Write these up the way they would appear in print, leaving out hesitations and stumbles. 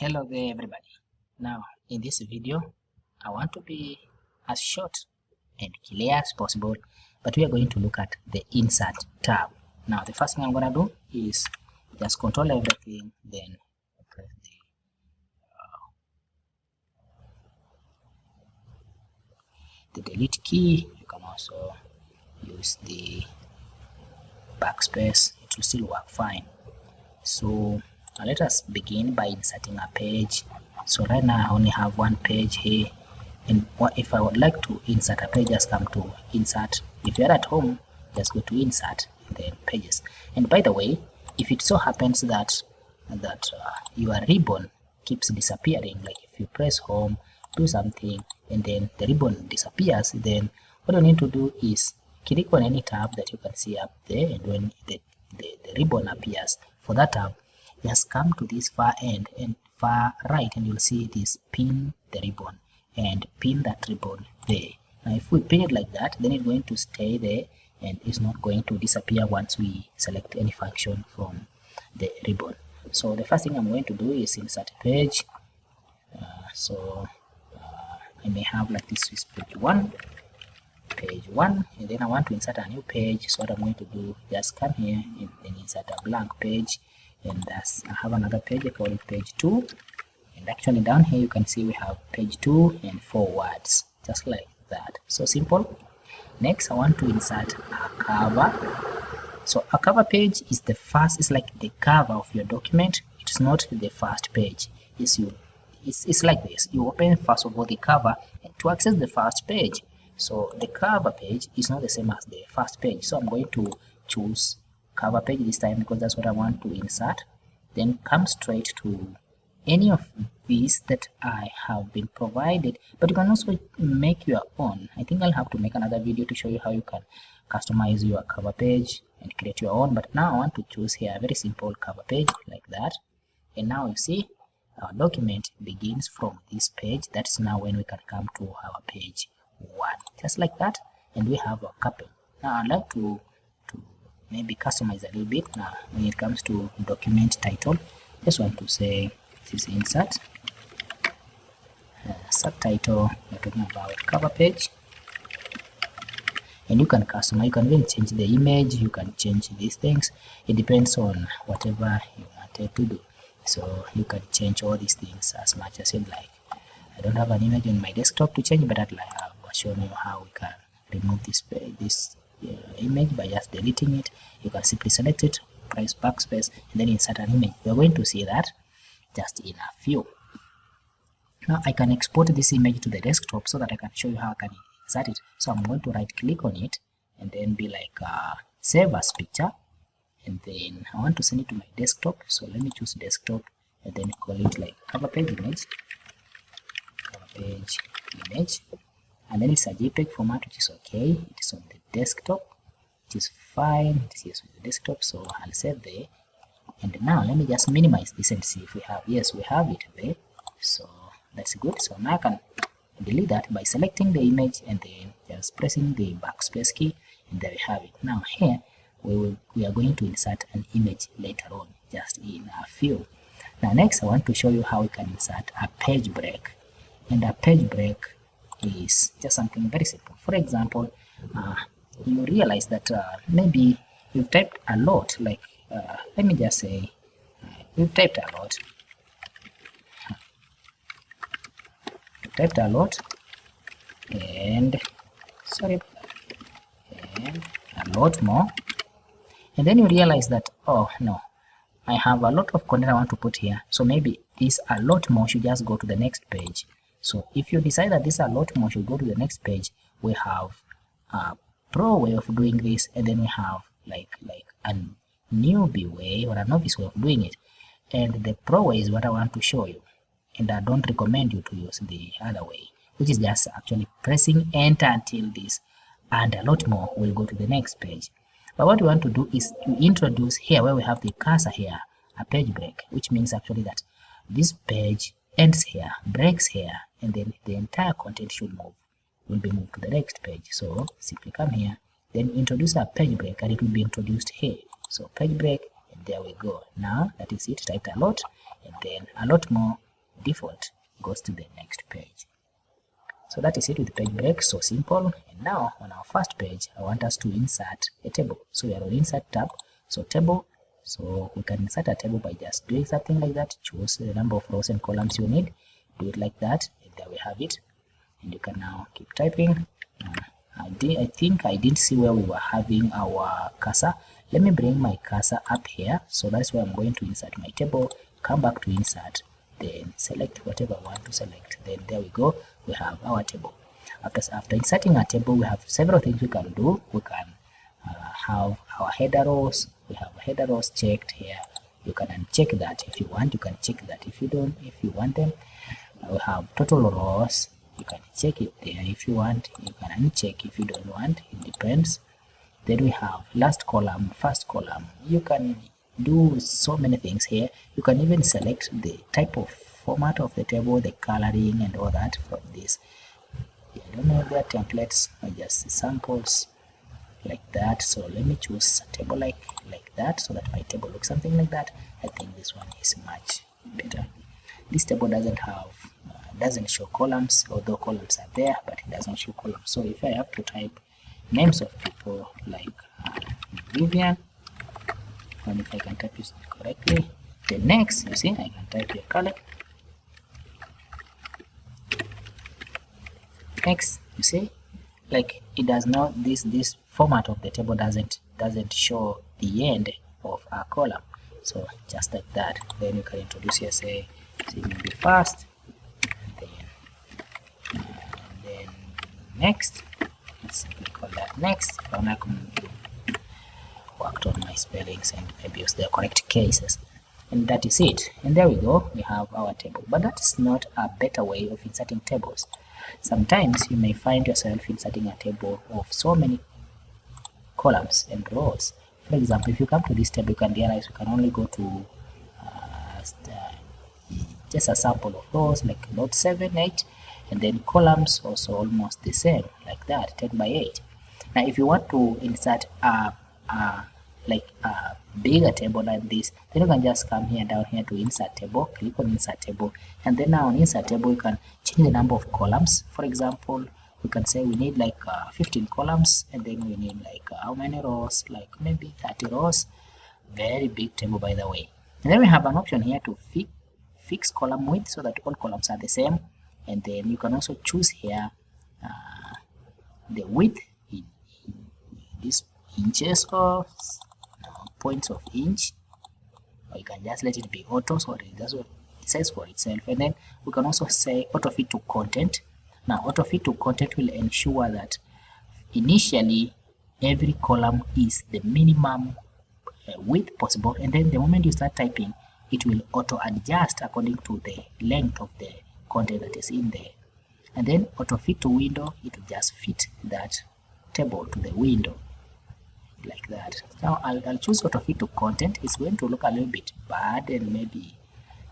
Hello there everybody. Now in this video I want to be as short and clear as possible, but we are going to look at the insert tab. Now the first thing I'm going to do is just control everything, then press the delete key. You can also use the backspace, it will still work fine. So let us begin by inserting a page. So right now I only have one page here, and if I would like to insert a page, just come to insert. If you're at home, just go to insert and then pages. And by the way, if it so happens that your ribbon keeps disappearing, like if you press home, do something, and then the ribbon disappears, then what you need to do is click on any tab that you can see up there, and when the ribbon appears for that tab, just come to this far end and far right, and you'll see this pin the ribbon and pin that ribbon there. Now if we pin it like that, then it's going to stay there and it's not going to disappear once we select any function from the ribbon. So the first thing I'm going to do is insert a page. I may have like this is page 1, and then I want to insert a new page. So what I'm going to do, just come here and then insert a blank page, and thus I have another page. I call it page 2, and actually down here you can see we have page 2 and 4 words, just like that. So simple. Next I want to insert a cover. So a cover page is the first, it's like the cover of your document. It's not the first page. It's like this. You open first of all the cover and to access the first page. So the cover page is not the same as the first page. So I'm going to choose cover page this time because that's what I want to insert. Then come straight to any of these that I have been provided, but you can also make your own. I think I'll have to make another video to show you how you can customize your cover page and create your own. But now I want to choose here a very simple cover page like that. And now you see our document begins from this page. That's now when we can come to our page 1, just like that, and we have our couple. Now I'd like to maybe customize a little bit. Now when it comes to document title, just want to say this is insert subtitle. We're talking about cover page, and you can customize. You can even change the image, you can change these things. It depends on whatever you wanted to do. So you can change all these things as much as you'd like. I don't have an image on my desktop to change, but I've shown you how we can remove this image by just deleting it. You can simply select it, press backspace, and then insert an image. We're going to see that just in a few. Now I can export this image to the desktop so that I can show you how I can insert it. So I'm going to right click on it and then be like save as picture, and then I want to send it to my desktop. So let me choose desktop and then call it like cover page image, and then it's a JPEG format, which is okay. It is on the desktop, which is fine. It is on the desktop, so I'll save there. And now let me just minimize this and see if we have, yes, we have it there. So that's good. So now I can delete that by selecting the image and then just pressing the backspace key, and there we have it. Now here we are going to insert an image later on, just in a few. Now next I want to show you how we can insert a page break, and a page break is just something very simple. For example, you realize that maybe you've typed a lot, like let me just say you've typed a lot, and a lot more, and then you realize that, oh no, I have a lot of content I want to put here, so maybe this a lot more should just go to the next page. So if you decide that this a lot more should go to the next page, we have a pro way of doing this, and then we have like a newbie way or a novice way of doing it. And the pro way is what I want to show you, and I don't recommend you to use the other way, which is just actually pressing enter until this and a lot more will go to the next page. But what we want to do is to introduce here, where we have the cursor here, a page break, which means actually that this page ends here, breaks here, and then the entire content will be moved to the next page. So simply come here, then introduce a page break, and it will be introduced here. So page break, and there we go. Now that is it. Typed a lot, and then a lot more default goes to the next page. So that is it with page break, so simple. And now on our first page, I want us to insert a table. So we are on insert tab, so table. So we can insert a table by just doing something like that. Choose the number of rows and columns you need, do it like that, and there we have it. And you can now keep typing. I think I didn't see where we were having our cursor. Let me bring my cursor up here. So that's where I'm going to insert my table. Come back to insert, then select whatever I want to select. Then there we go, we have our table. After inserting a table, we have several things we can do. We can have our header rows. We have header rows checked here. You can uncheck that if you want. You can check that if you don't. If you want them, we have total rows. You can check it there if you want. You can uncheck if you don't want. It depends. Then we have last column, first column. You can do so many things here. You can even select the type of format of the table, the coloring and all that from this. I don't know if they are templates or just samples like that. So let me choose a table like that, so that my table looks something like that. I think this one is much better. This table doesn't show columns, although columns are there, but it doesn't show columns. So if I have to type names of people like Vivian, and if I can type it correctly, then next, you see, I can type here color. Next, you see, like it does not, this format of the table doesn't show the end of our column. So just like that. Then you can introduce here, say maybe first, and then next. Let's simply call that next. I'm not going to worked on my spellings and maybe use the correct cases. And that is it. And there we go, we have our table. But that is not a better way of inserting tables. Sometimes you may find yourself inserting a table of so many columns and rows. For example, if you come to this table, you can realize you can only go to just a sample of rows, like about 7, 8, and then columns also almost the same, like that, 10 by 8. Now, if you want to insert a bigger table like this, then you can just come here down here to insert table, click on insert table, and then now on insert table you can change the number of columns. For example, we can say we need like 15 columns, and then we need like how many rows, like maybe 30 rows. Very big table, by the way. And then we have an option here to fix column width so that all columns are the same. And then you can also choose here the width in this inches or points of inch, or you can just let it be auto, so that's what it says for itself. And then we can also say auto fit to content. Now auto fit to content will ensure that initially every column is the minimum width possible, and then the moment you start typing, it will auto adjust according to the length of the content that is in there. And then auto fit to window, it will just fit that table to the window like that. Now I'll choose auto fit to content. It's going to look a little bit bad and maybe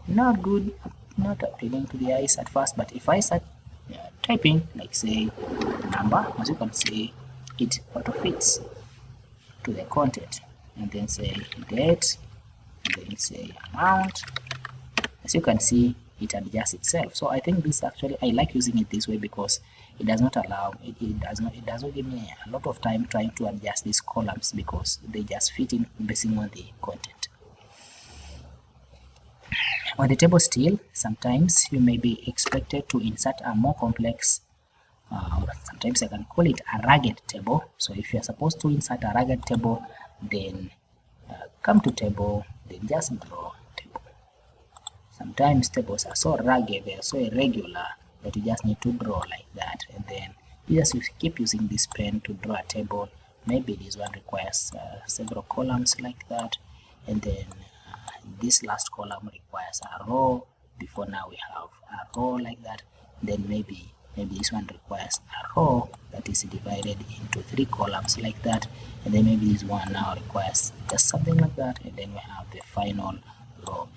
not good, not appealing to the eyes at first, but if I start typing, like say number, as you can see, it auto fits to the content, and then say date, and then say amount. As you can see, it adjusts itself. So I think this actually, I like using it this way because it does not allow it doesn't give me a lot of time trying to adjust these columns, because they just fit in basing on the content. On the table still, sometimes you may be expected to insert a more complex, or sometimes I can call it a rugged table. So if you are supposed to insert a rugged table, then come to table, then just draw table. Sometimes tables are so rugged, they are so irregular that you just need to draw like that, and then you just keep using this pen to draw a table. Maybe this one requires several columns like that, and then this last column requires a row. Before now we have a row like that. Then maybe this one requires a row that is divided into 3 columns like that, and then maybe this one now requires just something like that, and then we have the final row.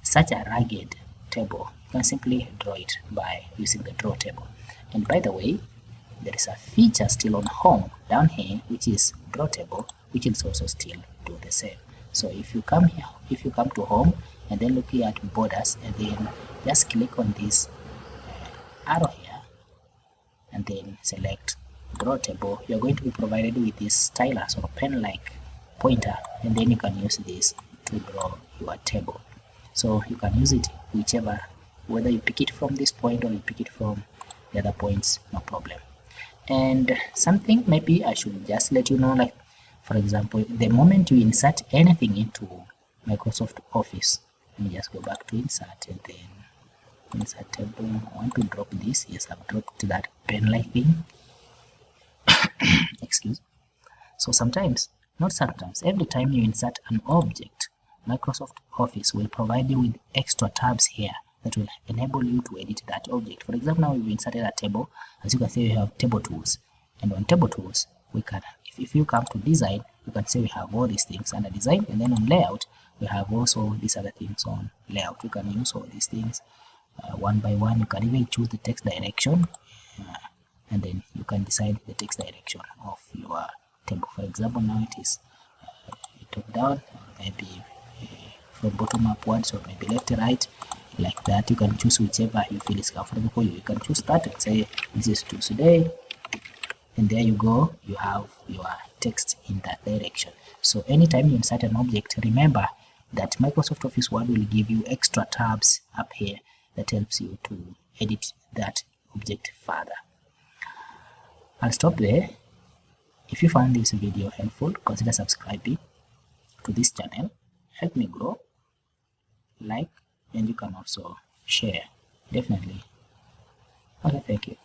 Such a rugged table, you can simply draw it by using the draw table. And by the way, there is a feature still on home down here, which is draw table, which is also still do the same. So if you come here, if you come to home and then look here at borders, and then just click on this arrow here and then select draw table. You are going to be provided with this stylus or pen like pointer, and then you can use this to draw your table. So you can use it whichever, whether you pick it from this point or you pick it from the other points, no problem. And something maybe I should just let you know, like for example, the moment you insert anything into Microsoft Office, let me just go back to insert and then insert table. I want to drop this. Yes, I've dropped that pen like thing. Excuse. So sometimes, not sometimes, every time you insert an object, Microsoft Office will provide you with extra tabs here that will enable you to edit that object. For example, now we've inserted a table. As you can see, we have table tools, and on table tools we can, if you come to design, you can see we have all these things under design, and then on layout we have also these other things on layout. You can use all these things one by one. You can even choose the text direction, and then you can decide the text direction of your table. For example, now it is top down, or maybe from bottom upwards, or maybe left to right, like that. You can choose whichever you feel is comfortable for you. You can choose that and say this is to today, and there you go, you have your text in that direction. So anytime you insert an object, remember that Microsoft Office Word will give you extra tabs up here that helps you to edit that object further. I'll stop there. If you found this video helpful, consider subscribing to this channel. Help me grow. Like, and you can also share, definitely. Okay, thank you.